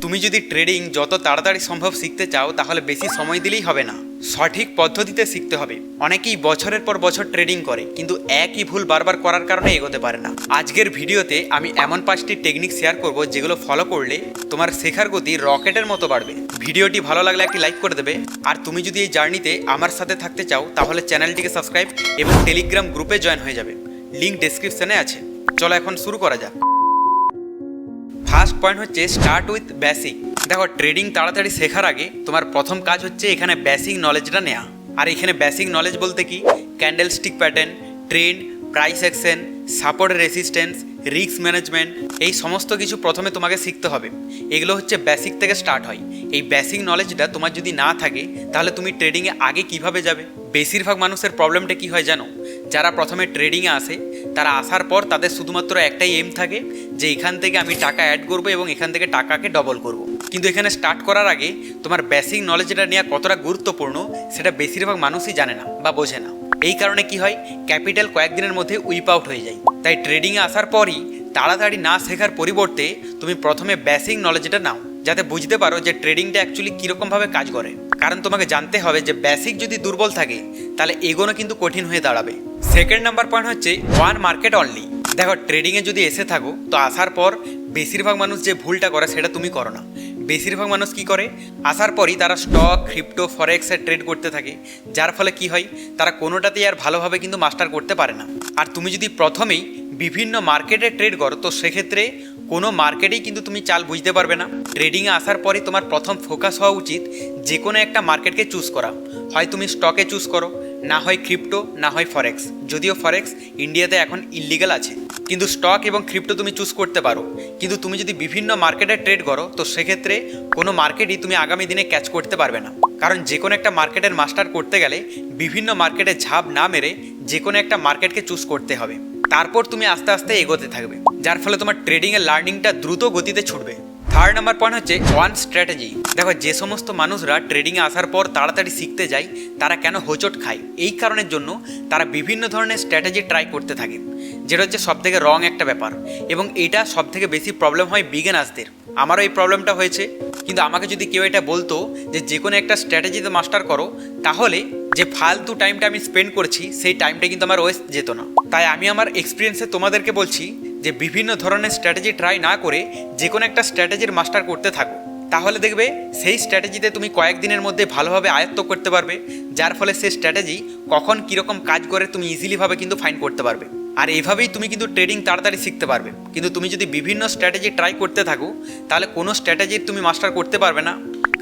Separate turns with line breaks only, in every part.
তুমি যদি ট্রেডিং যত তাড়াতাড়ি সম্ভব শিখতে চাও তাহলে বেশি সময় দিলেই হবে না, সঠিক পদ্ধতিতে শিখতে হবে। অনেকেই বছরের পর বছর ট্রেডিং করে কিন্তু একই ভুল বারবার করার কারণে এগোতে পারে না। আজকের ভিডিওতে আমি এমন 5টি টেকনিক শেয়ার করব যেগুলো ফলো করলে তোমার শেখার গতি রকেটের মতো বাড়বে। ভিডিওটি ভালো লাগলে একটি লাইক করে দেবে। আর তুমি যদি এই জার্নিতে আমার সাথে থাকতে চাও তাহলে চ্যানেলটিকে সাবস্ক্রাইব এবং টেলিগ্রাম গ্রুপে জয়েন হয়ে যাবে, লিঙ্ক ডেসক্রিপশনে আছে। চলো এখন শুরু করা যাক। ফার্স্ট পয়েন্ট হচ্ছে স্টার্ট উইথ বেসিক। দেখো, ট্রেডিং তাড়াতাড়ি শেখার আগে তোমার প্রথম কাজ হচ্ছে এখানে বেসিক নলেজটা নেওয়া। আর এখানে বেসিক নলেজ বলতে কি, candle stick pattern, trend, price action, support resistance, risk management, এই সমস্ত কিছু প্রথমে তোমাকে শিখতে হবে। এগুলো হচ্ছে বেসিক থেকে স্টার্ট হয়। এই বেসিক নলেজটা তোমার যদি না থাকে তাহলে তুমি ট্রেডিংয়ে আগে কিভাবে যাবে? বেশিরভাগ মানুষের প্রবলেমটা কি হয় জানো? যারা প্রথমে ট্রেডিংয়ে আসে তারা আসার পর তাদের শুধুমাত্র একটাই এম থাকে যে এখান থেকে আমি টাকা অ্যাড করব এবং এখান থেকে টাকাকে ডবল করব। কিন্তু এখানে স্টার্ট করার আগে তোমার বেসিক নলেজটা নেওয়া কতটা গুরুত্বপূর্ণ সেটা বেশিরভাগ মানুষই জানে না বা বোঝে না। এই কারণে কি হয়, ক্যাপিটাল কয়েকদিনের মধ্যে উইপ আউট হয়ে যায়। তাই ট্রেডিংয়ে আসার পরই তাড়াতাড়ি না শেখার পরিবর্তে তুমি প্রথমে বেসিক নলেজটা নাও, যাতে বুঝতে পারো যে ট্রেডিংটা অ্যাকচুয়ালি কীরকমভাবে কাজ করে। কারণ তোমাকে জানতে হবে যে বেসিক যদি দুর্বল থাকে তাহলে এগোনো কিন্তু কঠিন হয়ে দাঁড়াবে। সেকেন্ড নাম্বার পয়েন্ট হচ্ছে ওয়ান মার্কেট অনলি। দেখো, ট্রেডিংয়ে যদি এসে থাকো তো আসার পর বেশিরভাগ মানুষ যে ভুলটা করে সেটা তুমি করো না। বেশিরভাগ মানুষ কি করে, আসার পরই তারা স্টক, ক্রিপ্টো, ফরেক্সে ট্রেড করতে থাকে, যার ফলে কি হয় তারা কোনোটাতেই আর ভালোভাবে কিন্তু মাস্টার করতে পারে না। আর তুমি যদি প্রথমেই বিভিন্ন মার্কেটে ট্রেড করো তো সেক্ষেত্রে কোনো মার্কেটেই কিন্তু তুমি চাল বুঝতে পারবে না। ট্রেডিংয়ে আসার পরে তোমার প্রথম ফোকাস হওয়া উচিত যে কোনো একটা মার্কেটকে চুজ করা। হয় তুমি স্টকে চুজ করো, না হয় ক্রিপ্টো, না হয় ফরেক্স। যদিও ফরেক্স ইন্ডিয়াতে এখন ইললিগাল আছে, কিন্তু স্টক এবং ক্রিপ্টো তুমি চুজ করতে পারো। কিন্তু তুমি যদি বিভিন্ন মার্কেটে ট্রেড করো তো সেক্ষেত্রে কোনো মার্কেটই তুমি আগামী দিনে ক্যাচ করতে পারবে না। কারণ যে কোনো একটা মার্কেটের মাস্টার করতে গেলে বিভিন্ন মার্কেটে ঝাঁপ না মেরে যে কোনো একটা মার্কেটকে চুজ করতে হবে। তারপর তুমি আস্তে আস্তে এগোতে থাকবে, যার ফলে তোমার ট্রেডিংয়ের লার্নিংটা দ্রুত গতিতে ছুটবে। থার্ড নাম্বার পয়েন্ট হচ্ছে ওয়ান স্ট্র্যাটেজি। দেখো, যে সমস্ত মানুষরা ট্রেডিংয়ে আসার পর তাড়াতাড়ি শিখতে যায় তারা কেন হোঁচট খায়, এই কারণের জন্য তারা বিভিন্ন ধরনের স্ট্র্যাটেজি ট্রাই করতে থাকে, যেটা হচ্ছে সবথেকে রং একটা ব্যাপার। এবং এটা সবথেকে বেশি প্রবলেম হয় বিগিনার্সদের। আমারও এই প্রবলেমটা হয়েছে। কিন্তু আমাকে যদি কেউ এটা বলতো যে কোনো একটা স্ট্র্যাটেজিতে মাস্টার করো, তাহলে যে ফালতু টাইমটা আমি স্পেন্ড করছি সেই টাইমটা কিন্তু আমার ওয়েস্ট যেত না। তাই আমি আমার এক্সপিরিয়েন্সে তোমাদেরকে বলছি যে বিভিন্ন ধরনের স্ট্র্যাটেজি ট্রাই না করে যে কোনো একটা স্ট্র্যাটেজির মাস্টার করতে থাকো। তাহলে দেখবে সেই স্ট্র্যাটেজিতে তুমি কয়েকদিনের মধ্যে ভালোভাবে আয়ত্ত করতে পারবে, যার ফলে সেই স্ট্র্যাটেজি কখন কীরকম কাজ করে তুমি ইজিলিভাবে কিন্তু ফাইন্ড করতে পারবে। আর এভাবেই তুমি কিন্তু ট্রেডিং তাড়াতাড়ি শিখতে পারবে। কিন্তু তুমি যদি বিভিন্ন স্ট্র্যাটেজি ট্রাই করতে থাকো তাহলে কোনো স্ট্র্যাটেজি তুমি মাস্টার করতে পারবে না,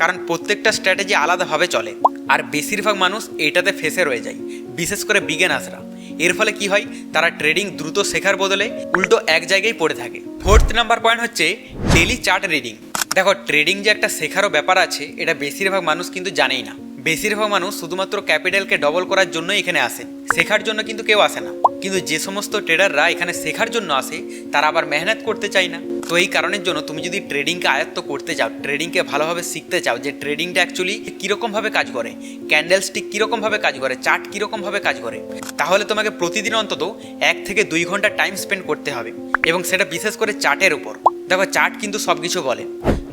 কারণ প্রত্যেকটা স্ট্র্যাটেজি আলাদাভাবে চলে। আর বেশিরভাগ মানুষ এটাতে ফেসে রয়ে যায়, বিশেষ করে বিগিনার্সরা। এর ফলে কি হয়, তারা ট্রেডিং দ্রুত শেখার বদলে উল্টো এক জায়গায় পড়ে থাকে। ফোর্থ নাম্বার পয়েন্ট হচ্ছে ডেলি চার্ট রিডিং। দেখো, ট্রেডিং যে একটা শেখারও ব্যাপার আছে এটা বেশিরভাগ মানুষ কিন্তু জানেই না। বেশিরভাগ মানুষ শুধুমাত্র ক্যাপিটালকে ডবল করার জন্যই এখানে আসে, শেখার জন্য কিন্তু কেউ আসে না। কিন্তু যে সমস্ত ট্রেডাররা এখানে শেখার জন্য আসে তারা আবার মেহনত করতে চায় না। তো এই কারণের জন্য তুমি যদি ট্রেডিংকে আয়ত্ত করতে চাও, ট্রেডিংকে ভালোভাবে শিখতে চাও যে ট্রেডিংটা অ্যাকচুয়ালি কীরকমভাবে কাজ করে, ক্যান্ডেল স্টিক কীরকমভাবে কাজ করে, চার্ট কীরকমভাবে কাজ করে, তাহলে তোমাকে প্রতিদিন অন্তত 1 থেকে 2 ঘন্টা টাইম স্পেন্ড করতে হবে, এবং সেটা বিশেষ করে চার্টের উপর। দেখো, চার্ট কিন্তু সব কিছু বলে।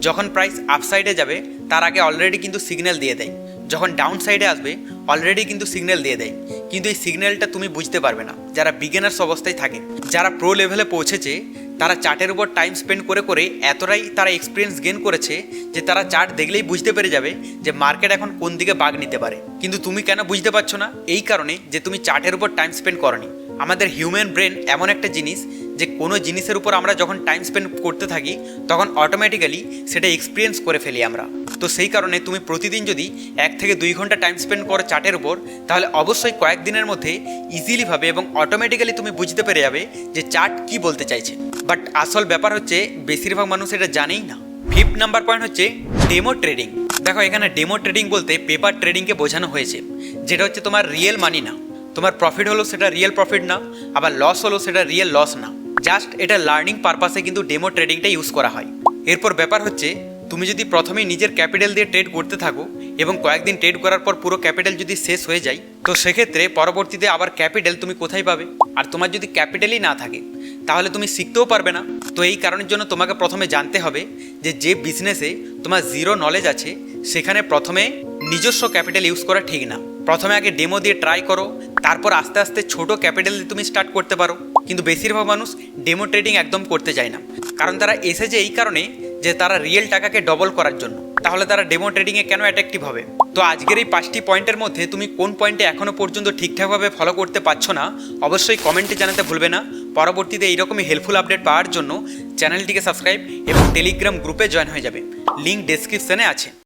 যখন প্রাইস আপসাইডে যাবে তার আগে অলরেডি কিন্তু সিগন্যাল দিয়ে দেয়, যখন ডাউন সাইডে আসবে অলরেডি কিন্তু সিগন্যাল দিয়ে দেয়। কিন্তু এই সিগন্যালটা তুমি বুঝতে পারবে না যারা বিগিনার্স অবস্থায় থাকে। যারা প্রো লেভেলে পৌঁছেছে তারা চার্টের উপর টাইম স্পেন্ড করে করে এতটাই তারা এক্সপিরিয়েন্স গেন করেছে যে তারা চার্ট দেখলেই বুঝতে পেরে যাবে যে মার্কেট এখন কোন দিকে বাগ নিতে পারে। কিন্তু তুমি কেন বুঝতে পারছো না? এই কারণে যে তুমি চার্টের উপর টাইম স্পেন্ড করনি। আমাদের হিউম্যান ব্রেন এমন একটা জিনিস যে কোনো জিনিসের উপর আমরা যখন টাইম স্পেন্ড করতে থাকি তখন অটোমেটিক্যালি সেটা এক্সপিরিয়েন্স করে ফেলি আমরা। তো সেই কারণে তুমি প্রতিদিন যদি 1 থেকে 2 ঘন্টা টাইম স্পেন্ড করো চার্টের উপর, তাহলে অবশ্যই কয়েকদিনের মধ্যে ইজিলিভাবে এবং অটোমেটিক্যালি তুমি বুঝতে পেরে যাবে যে চার্ট কি বলতে চাইছে। বাট আসল ব্যাপার হচ্ছে বেশিরভাগ মানুষ এটা জানেই না। ফিফথ নাম্বার পয়েন্ট হচ্ছে ডেমো ট্রেডিং। দেখো, এখানে ডেমো ট্রেডিং বলতে পেপার ট্রেডিংকে বোঝানো হয়েছে, যেটা হচ্ছে তোমার রিয়েল মানি না। তোমার প্রফিট হলো সেটা রিয়েল প্রফিট না, আবার লস হলো সেটা রিয়েল লস না। জাস্ট এটা লার্নিং পারপাসে কিন্তু ডেমো ট্রেডিংটা ইউজ করা হয়। এরপর ব্যাপার হচ্ছে তুমি যদি প্রথমেই নিজের ক্যাপিটাল দিয়ে ট্রেড করতে থাকো এবং কয়েকদিন ট্রেড করার পর পুরো ক্যাপিটাল যদি শেষ হয়ে যায় তো সেক্ষেত্রে পরবর্তীতে আবার ক্যাপিটাল তুমি কোথায় পাবে? আর তোমার যদি ক্যাপিটালই না থাকে তাহলে তুমি শিখতেও পারবে না। তো এই কারণের জন্য তোমাকে প্রথমে জানতে হবে যে বিজনেসে তোমার জিরো নলেজ আছে সেখানে প্রথমে নিজস্ব ক্যাপিটাল ইউজ করা ঠিক না। প্রথমে আগে ডেমো দিয়ে ট্রাই করো, তারপর আস্তে আস্তে ছোট ক্যাপিটাল দিয়ে তুমি স্টার্ট করতে পারো। কিন্তু বেশিরভাগ মানুষ ডেমো ট্রেডিং একদম করতে চায় না, কারণ তারা এসেছে এই কারণে যে তারা রিয়েল টাকাকে ডবল করার জন্য। তাহলে তারা ডেমো ট্রেডিংয়ে কেন অ্যাট্রাকটিভ হবে? তো আজকের এই 5টি পয়েন্টের মধ্যে তুমি কোন পয়েন্টে এখনও পর্যন্ত ঠিকঠাকভাবে ফলো করতে পারছো না অবশ্যই কমেন্টে জানাতে ভুলবে না। পরবর্তীতে এইরকমই হেল্পফুল আপডেট পাওয়ার জন্য চ্যানেলটিকে সাবস্ক্রাইব এবং টেলিগ্রাম গ্রুপে জয়েন হয়ে যাবে, লিঙ্ক ডেসক্রিপশনে আছে।